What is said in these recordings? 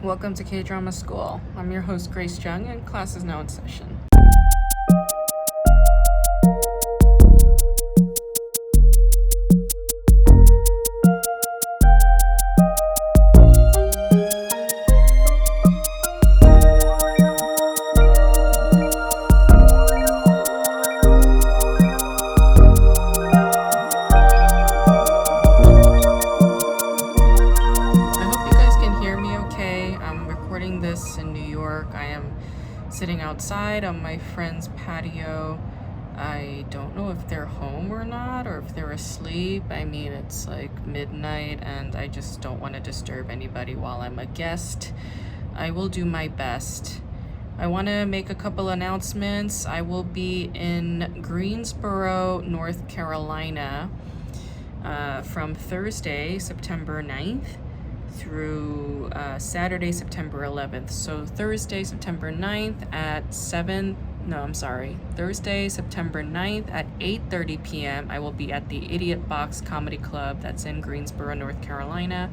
Welcome to K-Drama School. I'm your host, Grace Jung, and class is now in session. This in New York. I am sitting outside on my friend's patio. I don't know if they're home or not, or if they're asleep. I mean, it's like midnight and I just don't want to disturb anybody while I'm a guest. I will do my best. I want to make a couple announcements. I will be in Greensboro, North Carolina from Thursday, September 9th through Saturday, September 11th. So Thursday, September 9th at Thursday, September 9th at 8:30 p.m. I will be at the Idiot Box Comedy Club that's in Greensboro, North Carolina.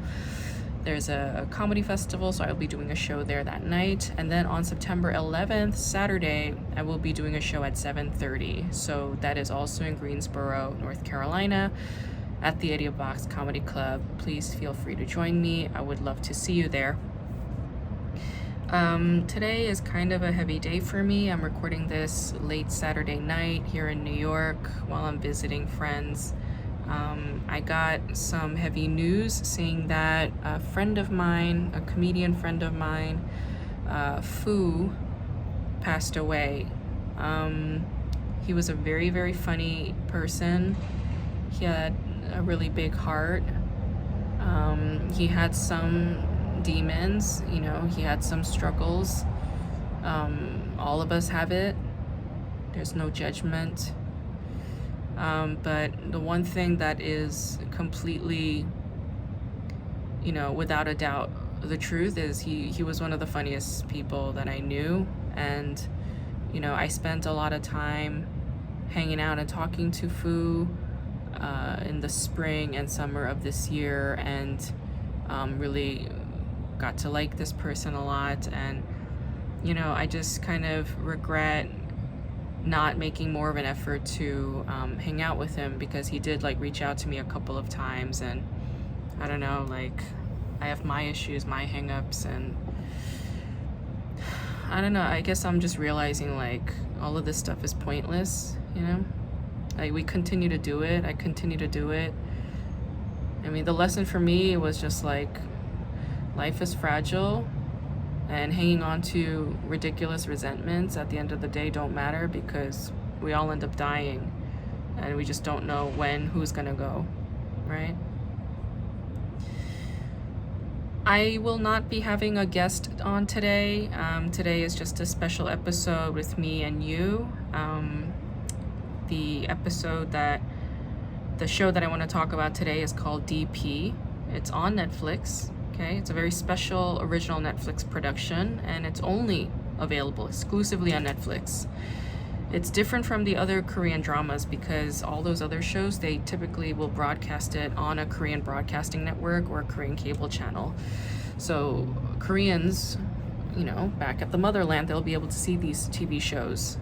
There's a comedy festival, so I'll be doing a show there that night. And then on September 11th, Saturday, I will be doing a show at 7:30. So that is also in Greensboro, North Carolina, at the Idiot Box Comedy Club. Please feel free to join me. I would love to see you there. Today is kind of a heavy day for me. I'm recording this late Saturday night here in New York while I'm visiting friends. I got some heavy news saying that a friend of mine, a comedian friend of mine, Fu, passed away. He was a very, very funny person. He had a really big heart. He had some demons, he had some struggles. All of us have it. There's no judgment. But the one thing that is completely, without a doubt, the truth is he was one of the funniest people that I knew. And, I spent a lot of time hanging out and talking to Fu in the spring and summer of this year, and really got to like this person a lot. And I just kind of regret not making more of an effort to hang out with him, because he did reach out to me a couple of times, and I don't know, I have my issues, my hang-ups, and I don't know, I guess I'm just realizing all of this stuff is pointless. We continue to do it. I continue to do it. I mean, the lesson for me was just life is fragile, and hanging on to ridiculous resentments at the end of the day don't matter, because we all end up dying, and we just don't know who's gonna go, right? I will not be having a guest on today. Today is just a special episode with me and you. The show that I want to talk about today is called DP. It's on Netflix. Okay, it's a very special original Netflix production, and it's only available exclusively on Netflix. It's different from the other Korean dramas, because all those other shows, they typically will broadcast it on a Korean broadcasting network or a Korean cable channel. So Koreans, back at the motherland, they'll be able to see these TV shows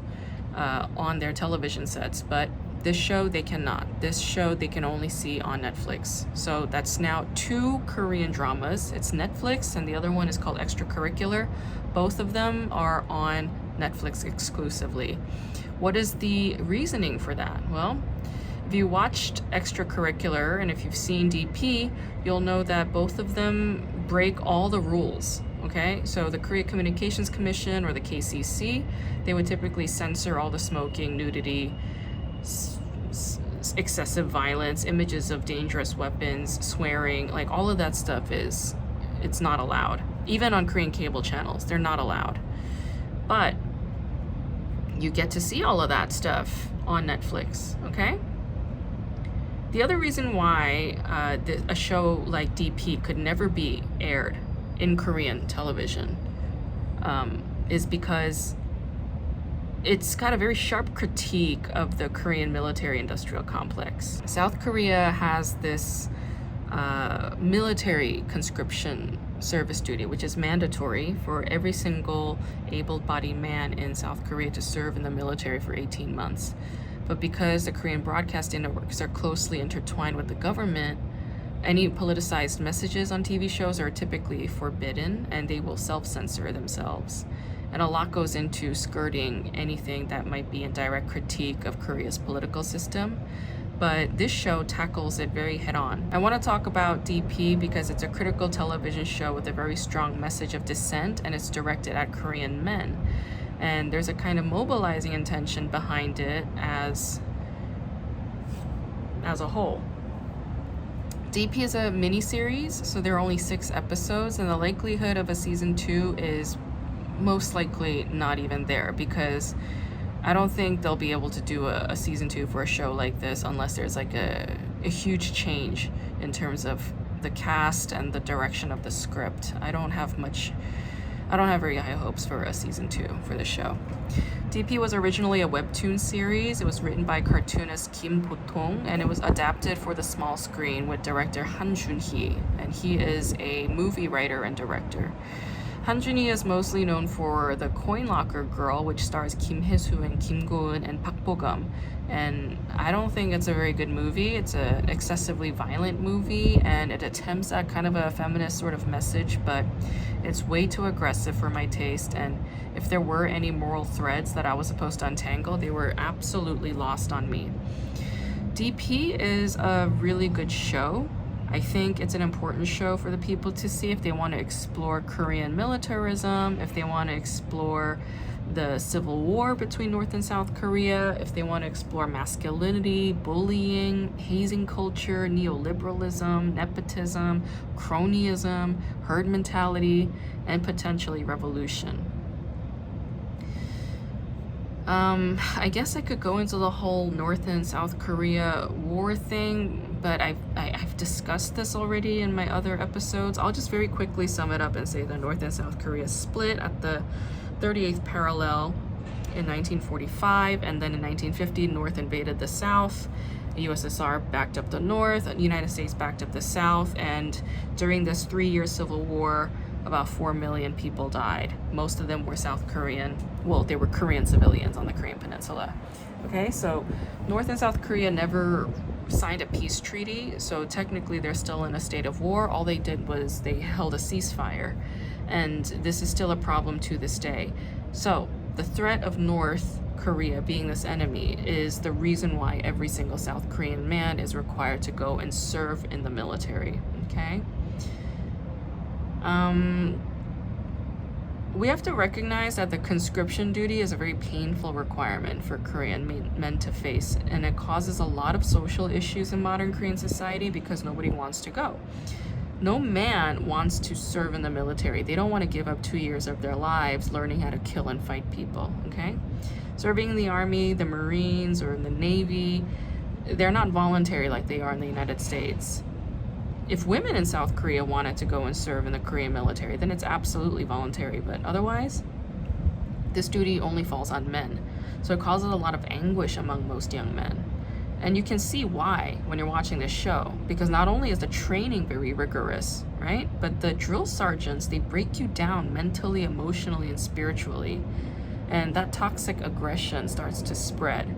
on their television sets, but this show they cannot. This show they can only see on Netflix. So that's now 2 Korean dramas. It's Netflix, and the other one is called Extracurricular. Both of them are on Netflix exclusively. What is the reasoning for that? Well, if you watched Extracurricular and if you've seen DP, you'll know that both of them break all the rules. Okay, so the Korea Communications Commission, or the KCC, they would typically censor all the smoking, nudity, excessive violence, images of dangerous weapons, swearing, all of that stuff it's not allowed. Even on Korean cable channels, they're not allowed. But you get to see all of that stuff on Netflix, okay? The other reason why a show like DP could never be aired in Korean television is because it's got a very sharp critique of the Korean military-industrial complex. South Korea has this military conscription service duty, which is mandatory for every single able-bodied man in South Korea to serve in the military for 18 months. But because the Korean broadcasting networks are closely intertwined with the government, any politicized messages on TV shows are typically forbidden, and they will self-censor themselves. And a lot goes into skirting anything that might be in direct critique of Korea's political system. But this show tackles it very head-on. I want to talk about DP because it's a critical television show with a very strong message of dissent, and it's directed at Korean men. And there's a kind of mobilizing intention behind it as a whole. DP is a mini-series, so there are only 6 episodes, and the likelihood of a season 2 is most likely not even there, because I don't think they'll be able to do a season 2 for a show like this unless there's like a huge change in terms of the cast and the direction of the script. I don't have very high hopes for a season 2 for the show. DP was originally a webtoon series. It was written by cartoonist Kim Bo-tong, and it was adapted for the small screen with director Han Jun-hee, and he is a movie writer and director. Han Jun-hee is mostly known for The Coin Locker Girl, which stars Kim Hye-soo and Kim Go-eun and Park Bo-gum. And I don't think it's a very good movie. It's an excessively violent movie, and it attempts at kind of a feminist sort of message, but it's way too aggressive for my taste. And if there were any moral threads that I was supposed to untangle, they were absolutely lost on me. DP is a really good show. I think it's an important show for the people to see if they want to explore Korean militarism, if they want to explore the civil war between North and South Korea, if they want to explore masculinity, bullying, hazing culture, neoliberalism, nepotism, cronyism, herd mentality, and potentially revolution. I guess I could go into the whole North and South Korea war thing, but I've discussed this already in my other episodes. I'll just very quickly sum it up and say that North and South Korea split at the 38th parallel in 1945, and then in 1950, North invaded the South. The USSR backed up the North, the United States backed up the South, and during this 3-year civil war, about 4 million people died. Most of them were South Korean. Well, they were Korean civilians on the Korean Peninsula. Okay, so North and South Korea never signed a peace treaty, so technically they're still in a state of war. All they did was they held a ceasefire, and this is still a problem to this day. So the threat of North Korea being this enemy is the reason why every single South Korean man is required to go and serve in the military. Okay. We have to recognize that the conscription duty is a very painful requirement for Korean men to face, and it causes a lot of social issues in modern Korean society because nobody wants to go. No man wants to serve in the military. They don't want to give up 2 years of their lives learning how to kill and fight people, okay? Serving in the Army, the Marines, or in the Navy, they're not voluntary like they are in the United States. If women in South Korea wanted to go and serve in the Korean military, then it's absolutely voluntary. But otherwise, this duty only falls on men. So it causes a lot of anguish among most young men. And you can see why when you're watching this show, because not only is the training very rigorous, right? But the drill sergeants, they break you down mentally, emotionally, and spiritually. And that toxic aggression starts to spread.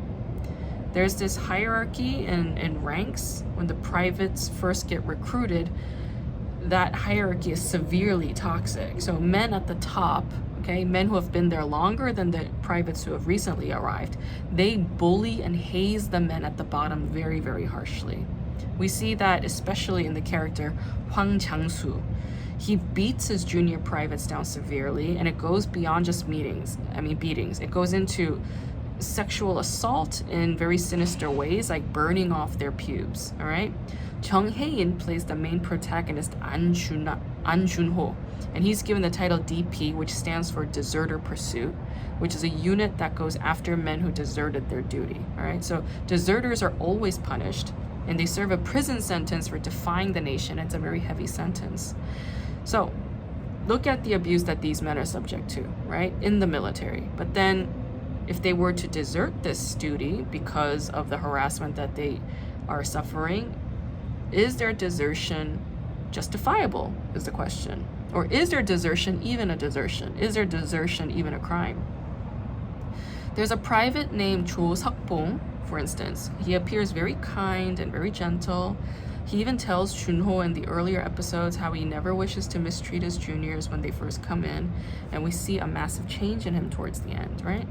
There's this hierarchy in ranks. When the privates first get recruited, that hierarchy is severely toxic. So men at the top, okay, men who have been there longer than the privates who have recently arrived, they bully and haze the men at the bottom very, very harshly. We see that especially in the character Hwang Chang-soo. He beats his junior privates down severely, and it goes beyond just beatings. It goes into sexual assault in very sinister ways, like burning off their pubes. All right, Jung Hae-in plays the main protagonist An Jun-ho, and he's given the title DP, which stands for Deserter Pursuit, which is a unit that goes after men who deserted their duty. All right, so deserters are always punished, and they serve a prison sentence for defying the nation. It's a very heavy sentence. So look at the abuse that these men are subject to, right, in the military. But then if they were to desert this duty because of the harassment that they are suffering, Is their desertion justifiable, is the question. Or is their desertion even a desertion? Is their desertion even a crime? There's a private named Cho Seok-bong, for instance. He appears very kind and very gentle. He even tells Junho in the earlier episodes how he never wishes to mistreat his juniors when they first come in, and we see a massive change in him towards the end, right?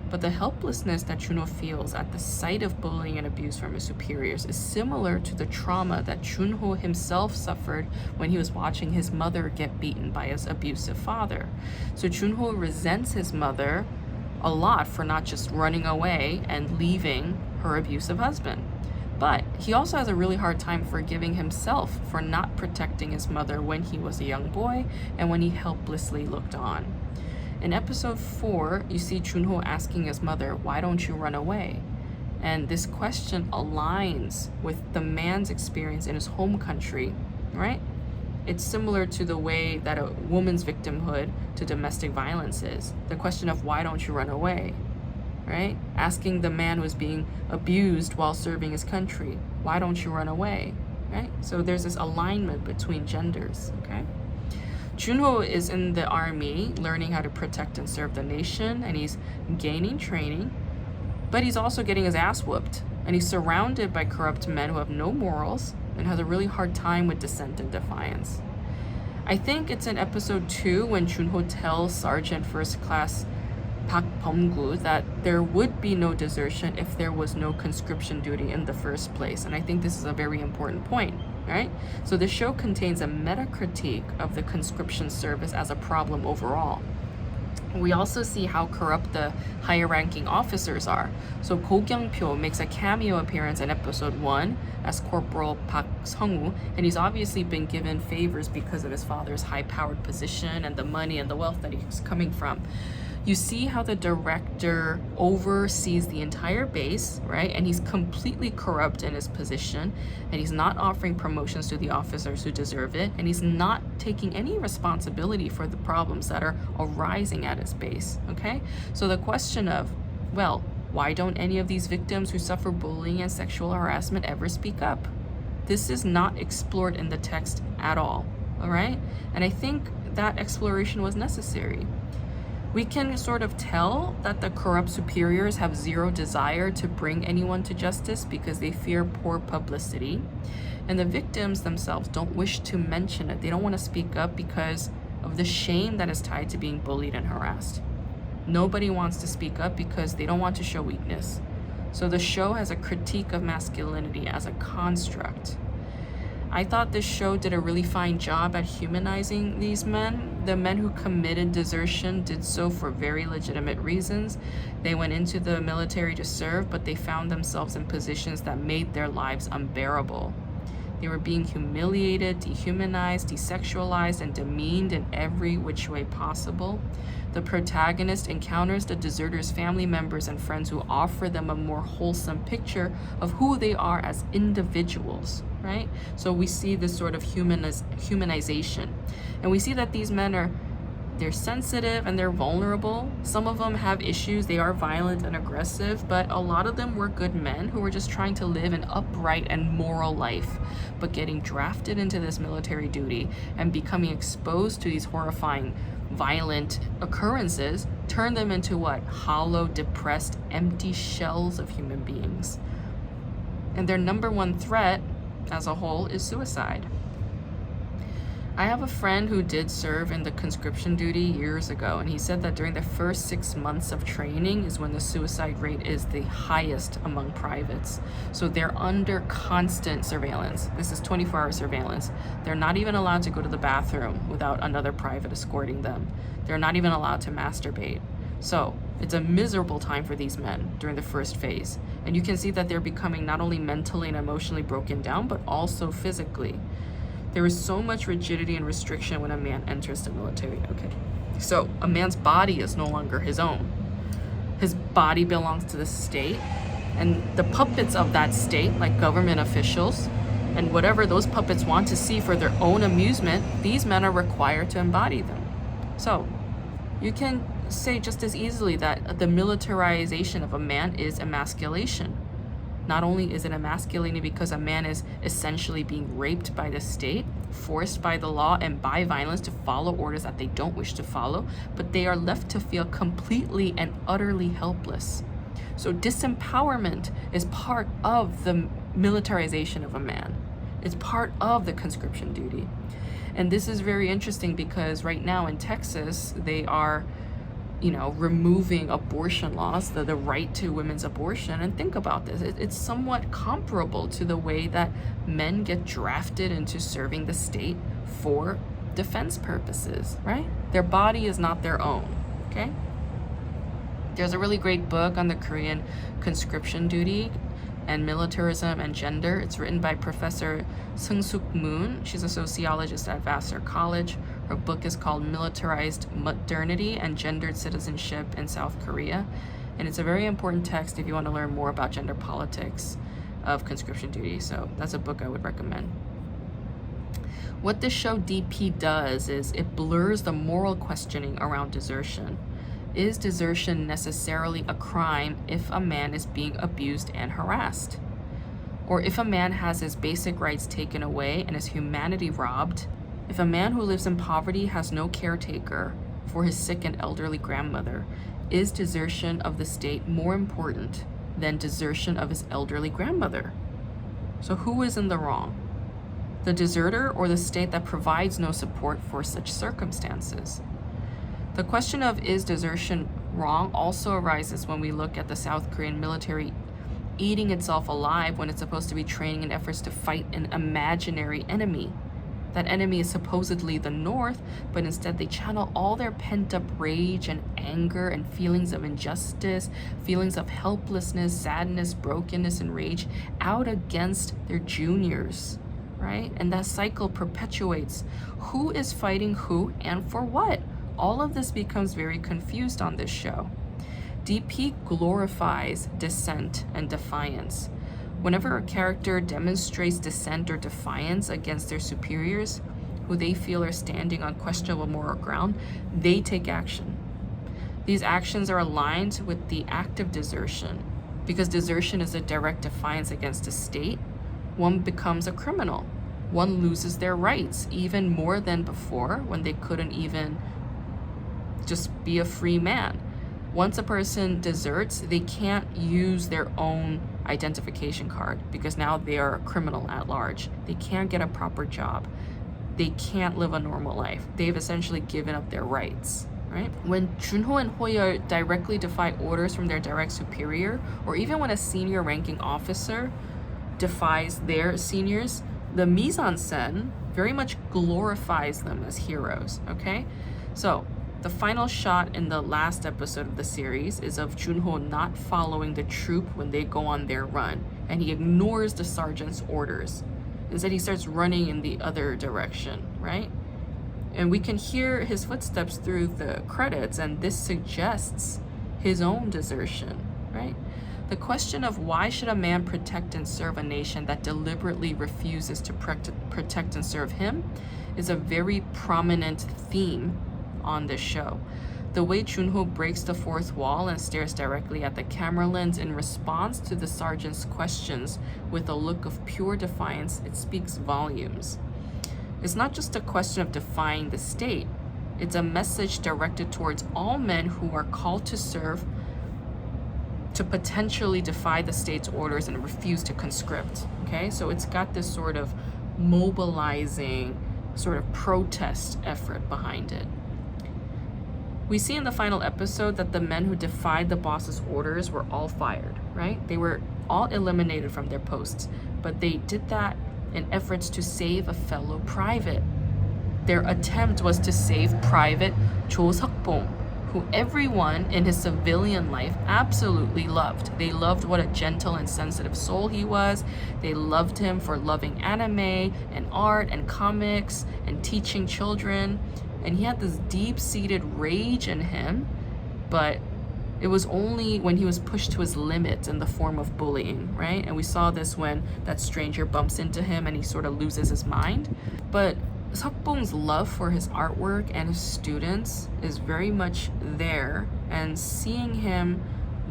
But the helplessness that Junho feels at the sight of bullying and abuse from his superiors is similar to the trauma that Junho himself suffered when he was watching his mother get beaten by his abusive father. So Junho resents his mother a lot for not just running away and leaving her abusive husband. But he also has a really hard time forgiving himself for not protecting his mother when he was a young boy and when he helplessly looked on. In episode 4, you see Junho asking his mother, "Why don't you run away?" And this question aligns with the man's experience in his home country, right? It's similar to the way that a woman's victimhood to domestic violence is. The question of why don't you run away, right? Asking the man who's being abused while serving his country, why don't you run away, right? So there's this alignment between genders, okay? Junho is in the army learning how to protect and serve the nation, and he's gaining training, but he's also getting his ass whooped, and he's surrounded by corrupt men who have no morals and has a really hard time with dissent and defiance. I think it's in episode 2 when Junho tells Sergeant First Class Park Bum-gu that there would be no desertion if there was no conscription duty in the first place. And I think this is a very important point, right? So the show contains a meta critique of the conscription service as a problem overall. We also see how corrupt the higher ranking officers are. So Go Kyung-pyo makes a cameo appearance in episode 1 as Corporal Park Sung-woo, and he's obviously been given favors because of his father's high-powered position and the money and the wealth that he's coming from. You see how the director oversees the entire base, right? And he's completely corrupt in his position, and he's not offering promotions to the officers who deserve it, and he's not taking any responsibility for the problems that are arising at his base, okay? So the question of, well, why don't any of these victims who suffer bullying and sexual harassment ever speak up? This is not explored in the text at all right? And I think that exploration was necessary. We can sort of tell that the corrupt superiors have zero desire to bring anyone to justice because they fear poor publicity. And the victims themselves don't wish to mention it. They don't want to speak up because of the shame that is tied to being bullied and harassed. Nobody wants to speak up because they don't want to show weakness. So the show has a critique of masculinity as a construct. I thought this show did a really fine job at humanizing these men. The men who committed desertion did so for very legitimate reasons. They went into the military to serve, but they found themselves in positions that made their lives unbearable. They were being humiliated, dehumanized, desexualized, and demeaned in every which way possible. The protagonist encounters the deserters' family members and friends who offer them a more wholesome picture of who they are as individuals, right? So we see this sort of humanization. And we see that these men they're sensitive and they're vulnerable. Some of them have issues. They are violent and aggressive, but a lot of them were good men who were just trying to live an upright and moral life. But getting drafted into this military duty and becoming exposed to these horrifying, violent occurrences turned them into what? Hollow, depressed, empty shells of human beings. And their number one threat as a whole is suicide. I have a friend who did serve in the conscription duty years ago, and he said that during the first 6 months of training is when the suicide rate is the highest among privates. So they're under constant surveillance. This is 24-hour surveillance. They're not even allowed to go to the bathroom without another private escorting them. They're not even allowed to masturbate. So it's a miserable time for these men during the first phase. And you can see that they're becoming not only mentally and emotionally broken down, but also physically. There is so much rigidity and restriction when a man enters the military. Okay, so a man's body is no longer his own. His body belongs to the state, and the puppets of that state, like government officials, and whatever those puppets want to see for their own amusement, these men are required to embody them. So you can say just as easily that the militarization of a man is emasculation. Not only is it emasculating because a man is essentially being raped by the state, forced by the law and by violence to follow orders that they don't wish to follow, but they are left to feel completely and utterly helpless. So disempowerment is part of the militarization of a man. It's part of the conscription duty. And this is very interesting because right now in Texas, they are removing abortion laws, the right to women's abortion. And think about this. It's somewhat comparable to the way that men get drafted into serving the state for defense purposes, right? Their body is not their own, okay? There's a really great book on the Korean conscription duty and militarism and gender. It's written by Professor Seung-Suk Moon. She's a sociologist at Vassar College. Her book is called Militarized Modernity and Gendered Citizenship in South Korea. And it's a very important text if you want to learn more about gender politics of conscription duty. So that's a book I would recommend. What this show DP does is it blurs the moral questioning around desertion. Is desertion necessarily a crime if a man is being abused and harassed? Or if a man has his basic rights taken away and his humanity robbed? If a man who lives in poverty has no caretaker for his sick and elderly grandmother, is desertion of the state more important than desertion of his elderly grandmother? So who is in the wrong? The deserter or the state that provides no support for such circumstances? The question of is desertion wrong also arises when we look at the South Korean military eating itself alive when it's supposed to be training in efforts to fight an imaginary enemy. That enemy is supposedly the North, but instead they channel all their pent-up rage and anger and feelings of injustice, feelings of helplessness, sadness, brokenness, and rage out against their juniors, right? And that cycle perpetuates. Who is fighting who and for what? All of this becomes very confused on this show. DP glorifies dissent and defiance. Whenever a character demonstrates dissent or defiance against their superiors, who they feel are standing on questionable moral ground, they take action. These actions are aligned with the act of desertion. Because desertion is a direct defiance against the state, one becomes a criminal. One loses their rights, even more than before when they couldn't even just be a free man. Once a person deserts, they can't use their own identification card because now they are a criminal at large. They can't get a proper job. They can't live a normal life. They've essentially given up their rights, right? When Junho and Hoyeol directly defy orders from their direct superior, or even when a senior ranking officer defies their seniors, the mise-en-scène very much glorifies them as heroes, okay? So the final shot in the last episode of the series is of Junho not following the troop when they go on their run, and he ignores the sergeant's orders. Instead, he starts running in the other direction, right? And we can hear his footsteps through the credits, and this suggests his own desertion, right? The question of why should a man protect and serve a nation that deliberately refuses to protect and serve him is a very prominent theme on this show. The way Junho breaks the fourth wall and stares directly at the camera lens in response to the sergeant's questions with a look of pure defiance, it speaks volumes. It's not just a question of defying the state, it's a message directed towards all men who are called to serve, to potentially defy the state's orders and refuse to conscript, okay? So it's got this sort of mobilizing, sort of protest effort behind it. We see in the final episode that the men who defied the boss's orders were all fired, right? They were all eliminated from their posts, but they did that in efforts to save a fellow private. Their attempt was to save Private Cho Seok-bong, who everyone in his civilian life absolutely loved. They loved what a gentle and sensitive soul he was. They loved him for loving anime and art and comics and teaching children. And he had this deep-seated rage in him, but it was only when he was pushed to his limit in the form of bullying, right? And we saw this when that stranger bumps into him and he sort of loses his mind. But Seok-bong's love for his artwork and his students is very much there, and seeing him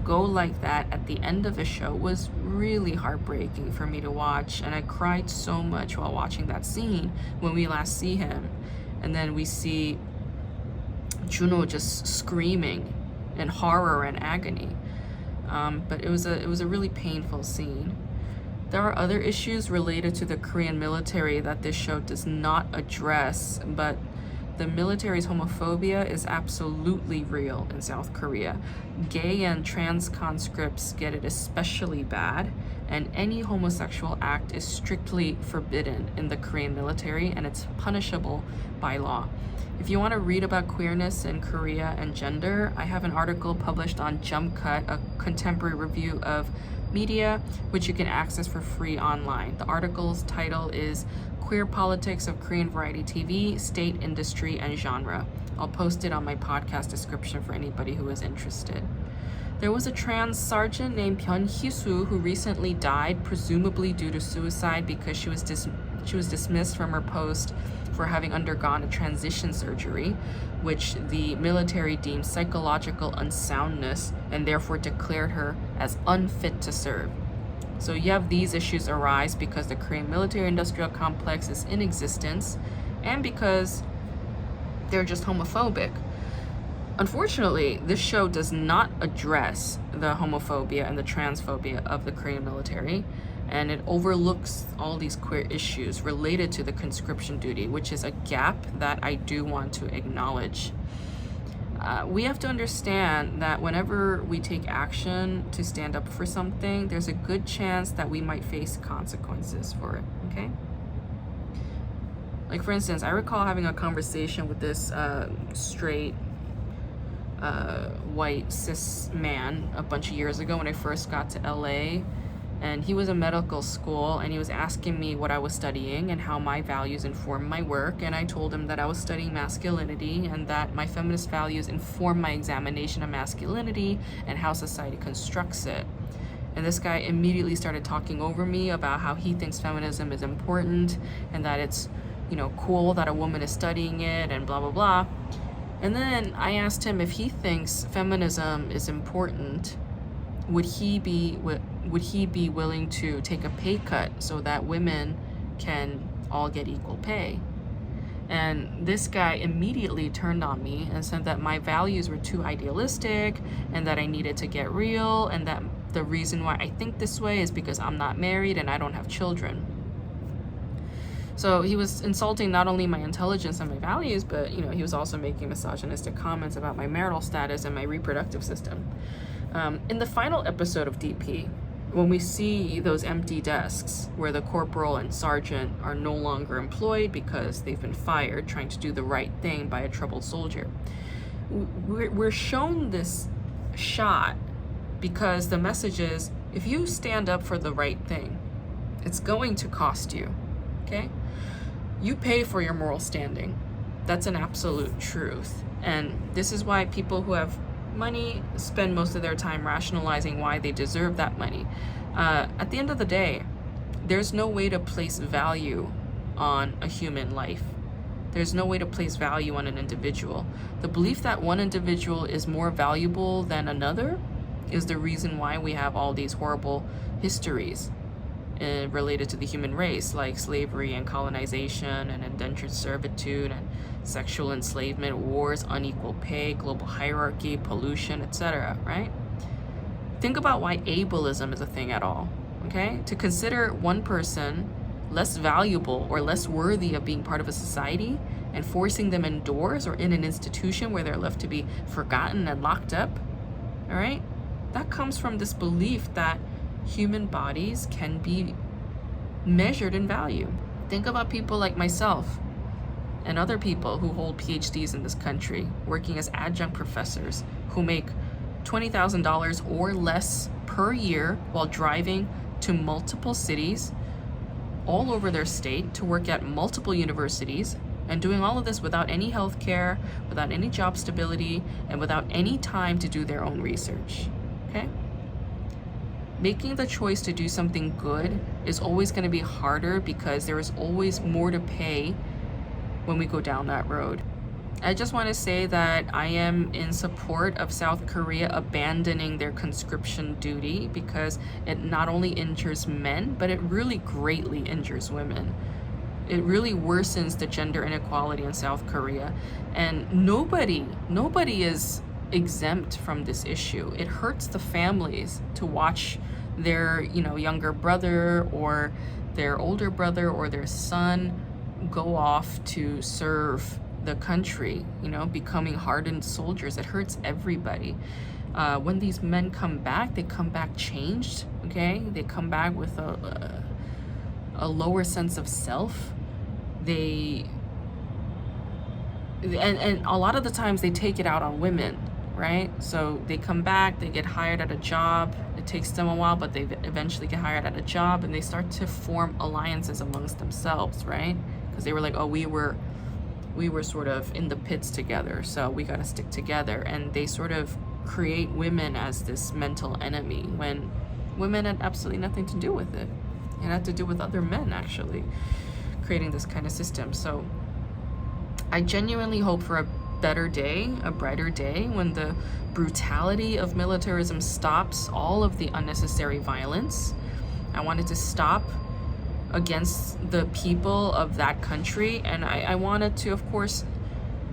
go like that at the end of the show was really heartbreaking for me to watch, and I cried so much while watching that scene when we last see him. And then we see Juno just screaming in horror and agony. But it was a really painful scene. There are other issues related to the Korean military that this show does not address, but the military's homophobia is absolutely real in South Korea. Gay and trans conscripts get it especially bad, and any homosexual act is strictly forbidden in the Korean military, and it's punishable by law. If you want to read about queerness in Korea and gender, I have an article published on Jump Cut, a contemporary review of media, which you can access for free online. The article's title is Queer Politics of Korean Variety TV, State, Industry, and Genre. I'll post it on my podcast description for anybody who is interested. There was a trans sergeant named Byun Hee-soo who recently died, presumably due to suicide because she was dismissed from her post for having undergone a transition surgery, which the military deemed psychological unsoundness and therefore declared her as unfit to serve. So you have these issues arise because the Korean military-industrial complex is in existence and because they're just homophobic. Unfortunately, this show does not address the homophobia and the transphobia of the Korean military, and it overlooks all these queer issues related to the conscription duty, which is a gap that I do want to acknowledge. We have to understand that whenever we take action to stand up for something, there's a good chance that we might face consequences for it, okay? Like, for instance, I recall having a conversation with this straight white cis man a bunch of years ago when I first got to LA, and he was in medical school and he was asking me what I was studying and how my values inform my work, and I told him that I was studying masculinity and that my feminist values inform my examination of masculinity and how society constructs it. And this guy immediately started talking over me about how he thinks feminism is important and that it's, you know, cool that a woman is studying it and blah blah blah. And then I asked him if he thinks feminism is important, would he be willing to take a pay cut so that women can all get equal pay? And this guy immediately turned on me and said that my values were too idealistic and that I needed to get real, and that the reason why I think this way is because I'm not married and I don't have children. So he was insulting not only my intelligence and my values, but he was also making misogynistic comments about my marital status and my reproductive system. In the final episode of DP, when we see those empty desks where the corporal and sergeant are no longer employed because they've been fired trying to do the right thing by a troubled soldier, we're shown this shot because the message is, if you stand up for the right thing, it's going to cost you, okay? You pay for your moral standing. That's an absolute truth. And this is why people who have money spend most of their time rationalizing why they deserve that money. At the end of the day, there's no way to place value on a human life. There's no way to place value on an individual. The belief that one individual is more valuable than another is the reason why we have all these horrible histories related to the human race, like slavery and colonization and indentured servitude and sexual enslavement, wars, unequal pay, global hierarchy, pollution, etc., right? Think about why ableism is a thing at all, okay? To consider one person less valuable or less worthy of being part of a society and forcing them indoors or in an institution where they're left to be forgotten and locked up, all right? That comes from this belief that human bodies can be measured in value. Think about people like myself and other people who hold PhDs in this country, working as adjunct professors who make $20,000 or less per year while driving to multiple cities all over their state to work at multiple universities, and doing all of this without any health care, without any job stability, and without any time to do their own research, okay? Making the choice to do something good is always going to be harder because there is always more to pay when we go down that road. I just want to say that I am in support of South Korea abandoning their conscription duty, because it not only injures men, but it really greatly injures women. It really worsens the gender inequality in South Korea. And nobody is exempt from this issue. It hurts the families to watch their, younger brother or their older brother or their son go off to serve the country, becoming hardened soldiers. It hurts everybody. When these men come back, they come back changed, okay? They come back with a lower sense of self. And a lot of the times they take it out on women, right? So they come back, they get hired at a job. It takes them a while, but they eventually get hired at a job, and they start to form alliances amongst themselves, right? Because they were like, oh, we were sort of in the pits together, so we got to stick together. And they sort of create women as this mental enemy, when women had absolutely nothing to do with it. It had to do with other men, actually, creating this kind of system. So I genuinely hope for a better day, a brighter day, when the brutality of militarism stops all of the unnecessary violence. I want it to stop against the people of that country, and I wanted to, of course,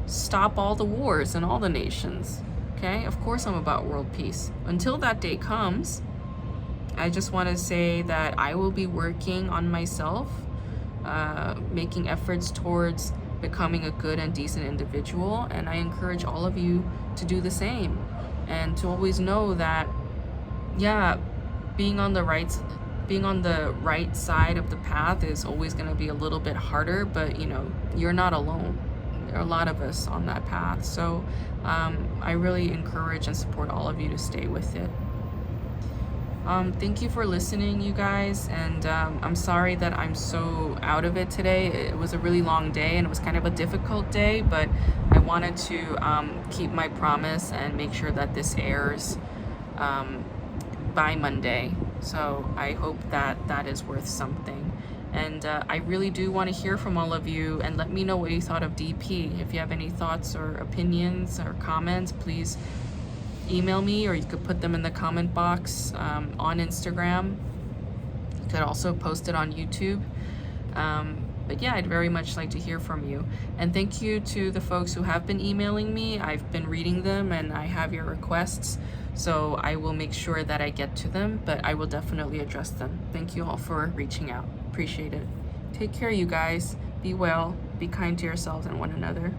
stop all the wars in all the nations. Okay, of course I'm about world peace. Until that day comes, I just want to say that I will be working on myself, making efforts towards becoming a good and decent individual, and I encourage all of you to do the same, and to always know that, yeah, being on the right side of the path is always going to be a little bit harder, but you're not alone. There are a lot of us on that path. So I really encourage and support all of you to stay with it. Thank you for listening, you guys, and I'm sorry that I'm so out of it today. It was a really long day, and it was kind of a difficult day, but I wanted to keep my promise and make sure that this airs by Monday. So I hope that is worth something. And I really do want to hear from all of you, and let me know what you thought of DP. If you have any thoughts or opinions or comments, please email me, or you could put them in the comment box on Instagram. You could also post it on YouTube. But yeah, I'd very much like to hear from you. And thank you to the folks who have been emailing me. I've been reading them, and I have your requests. So I will make sure that I get to them, but I will definitely address them. Thank you all for reaching out. Appreciate it. Take care, you guys. Be well. Be kind to yourselves and one another.